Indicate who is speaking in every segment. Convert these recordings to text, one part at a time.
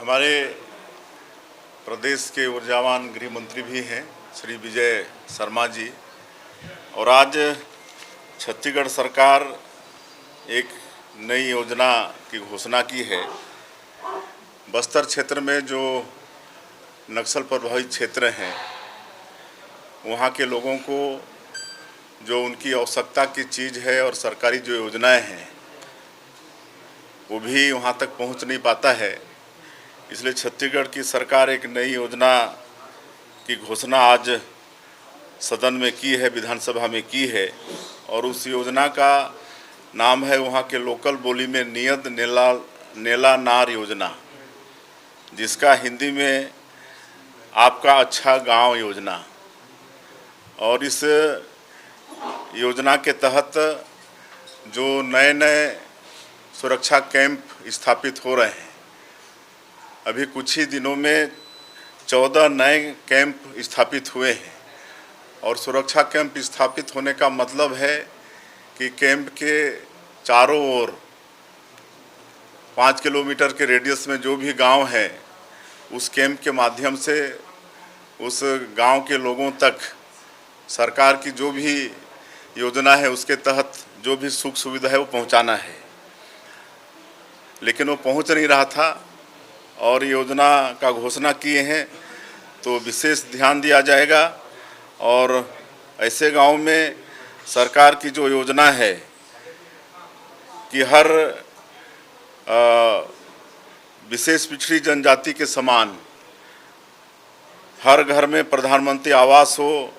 Speaker 1: हमारे प्रदेश के ऊर्जावान गृह मंत्री भी हैं श्री विजय शर्मा जी, और आज छत्तीसगढ़ सरकार एक नई योजना की घोषणा की है। बस्तर क्षेत्र में जो नक्सल प्रभावित क्षेत्र हैं वहाँ के लोगों को जो उनकी आवश्यकता की चीज़ है और सरकारी जो योजनाएं हैं वो भी वहाँ तक पहुँच नहीं पाता है। इसलिए छत्तीसगढ़ की सरकार एक नई योजना की घोषणा आज सदन में की है, विधानसभा में की है, और उस योजना का नाम है वहाँ के लोकल बोली में नियत नेला नार योजना, जिसका हिंदी में आपका अच्छा गांव योजना। और इस योजना के तहत जो नए नए सुरक्षा कैंप स्थापित हो रहे हैं, अभी कुछ ही दिनों में 14 नए कैंप स्थापित हुए हैं। और सुरक्षा कैंप स्थापित होने का मतलब है कि कैंप के चारों ओर 5 किलोमीटर के रेडियस में जो भी गांव है उस कैंप के माध्यम से उस गांव के लोगों तक सरकार की जो भी योजना है उसके तहत जो भी सुख सुविधा है वो पहुंचाना है। लेकिन वो पहुंच नहीं रहा था और योजना का घोषणा किए हैं तो विशेष ध्यान दिया जाएगा। और ऐसे गांव में सरकार की जो योजना है कि हर विशेष पिछड़ी जनजाति के समान हर घर में प्रधानमंत्री आवास हो,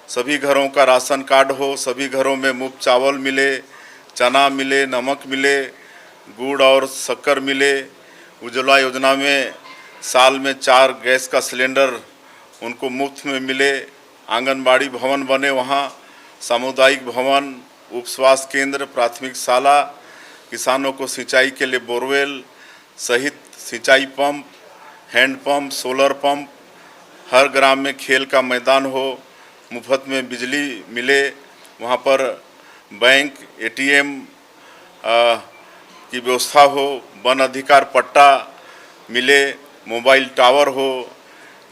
Speaker 1: सभी घरों का राशन कार्ड हो, सभी घरों में मुफ्त चावल मिले, चना मिले, नमक मिले, गुड़ और शक्कर मिले। उज्ज्वला योजना में साल में 4 गैस का सिलेंडर उनको मुफ्त में मिले। आंगनबाड़ी भवन बने, वहाँ सामुदायिक भवन, उप स्वास्थ्य केंद्र, प्राथमिक शाला, किसानों को सिंचाई के लिए बोरवेल सहित सिंचाई pump, hand pump, solar pump, हर ग्राम में खेल का मैदान हो, मुफ्त में बिजली मिले, वहाँ पर बैंक, एटीएम की व्यवस्था हो, वन अधिकार पट्टा मिले, मोबाइल टावर हो,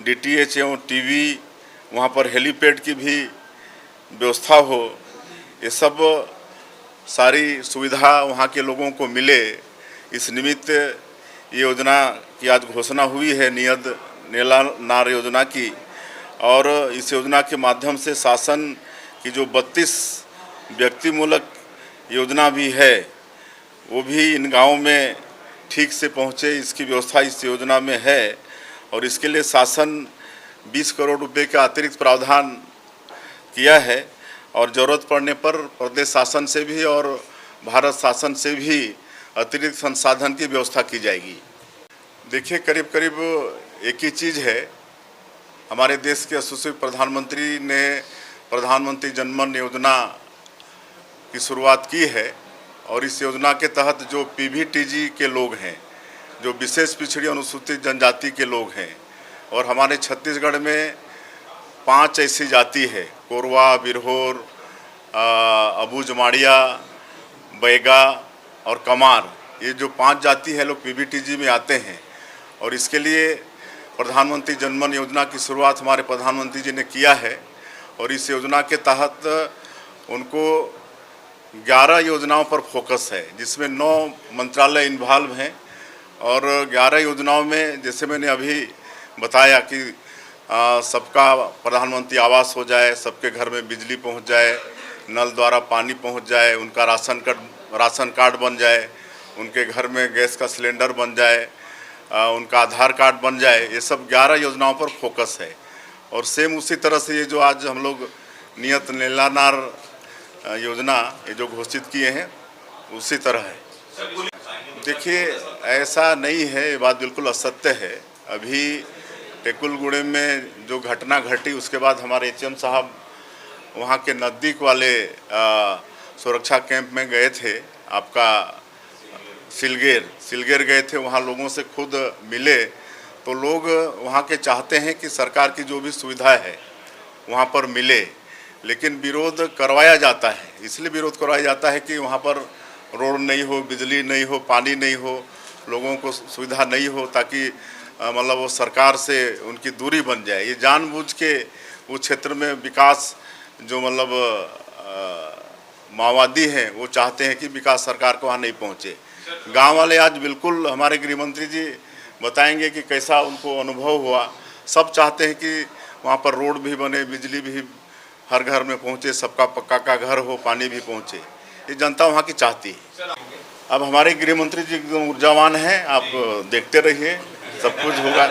Speaker 1: डीटीएच एवं टीवी, वहाँ पर हेलीपैड की भी व्यवस्था हो। ये सब सारी सुविधा वहाँ के लोगों को मिले। इस निमित्त ये योजना की आज घोषणा हुई है, नियत नेला नार योजना की। और इस योजना के माध्यम से शासन की जो 32 व्यक्तिमूलक योजना भी है वो भी इन गाँवों में ठीक से पहुँचे, इसकी व्यवस्था इस योजना में है। और इसके लिए शासन 20 करोड़ रुपए का अतिरिक्त प्रावधान किया है और ज़रूरत पड़ने पर प्रदेश शासन से भी और भारत शासन से भी अतिरिक्त संसाधन की व्यवस्था की जाएगी। देखिए, करीब करीब एक ही चीज़ है। हमारे देश के यशस्वी प्रधानमंत्री ने प्रधानमंत्री जनमन योजना की शुरुआत की है और इस योजना के तहत जो पीवीटीजी के लोग हैं, जो विशेष पिछड़ी अनुसूचित जनजाति के लोग हैं, और हमारे छत्तीसगढ़ में 5 ऐसी जाति है, कोरवा, बिरहोर, अबू जमाड़िया, बैगा और कमार, ये जो 5 जाति है लोग पीवीटीजी में आते हैं। और इसके लिए प्रधानमंत्री जनमन योजना की शुरुआत हमारे प्रधानमंत्री जी ने किया है। और इस योजना के तहत उनको 11 योजनाओं पर फोकस है, जिसमें 9 मंत्रालय इन्वॉल्व हैं। और 11 योजनाओं में जैसे मैंने अभी बताया कि सबका प्रधानमंत्री आवास हो जाए, सबके घर में बिजली पहुंच जाए, नल द्वारा पानी पहुंच जाए, उनका राशन कार्ड बन जाए, उनके घर में गैस का सिलेंडर बन जाए, उनका आधार कार्ड बन जाए। ये सब 11 योजनाओं पर फोकस है। और सेम उसी तरह से ये जो आज हम लोग नियत नेला नार योजना ये जो घोषित किए हैं उसी तरह है। देखिए, ऐसा नहीं है, ये बात बिल्कुल असत्य है। अभी टेकुलगुड़े में जो घटना घटी उसके बाद हमारे एचएम साहब वहाँ के नज़दीक वाले सुरक्षा कैंप में गए थे, आपका सिलगेर गए थे, वहाँ लोगों से खुद मिले। तो लोग वहाँ के चाहते हैं कि सरकार की जो भी सुविधा है वहाँ पर मिले, लेकिन विरोध करवाया जाता है। इसलिए विरोध करवाया जाता है कि वहाँ पर रोड नहीं हो, बिजली नहीं हो, पानी नहीं हो, लोगों को सुविधा नहीं हो, ताकि मतलब वो सरकार से उनकी दूरी बन जाए। ये जानबूझ के वो क्षेत्र में विकास जो मतलब माओवादी हैं वो चाहते हैं कि विकास सरकार को वहाँ नहीं पहुँचे। गांव वाले आज बिल्कुल हमारे गृह मंत्री जी बताएंगे कि कैसा उनको अनुभव हुआ। सब चाहते हैं कि वहाँ पर रोड भी बने, बिजली भी हर घर में पहुँचे, सबका पक्का का घर हो, पानी भी पहुँचे। ये जनता वहाँ की चाहती है। अब हमारे गृह मंत्री जी एकदम ऊर्जावान हैं, आप देखते रहिए, सब कुछ होगा।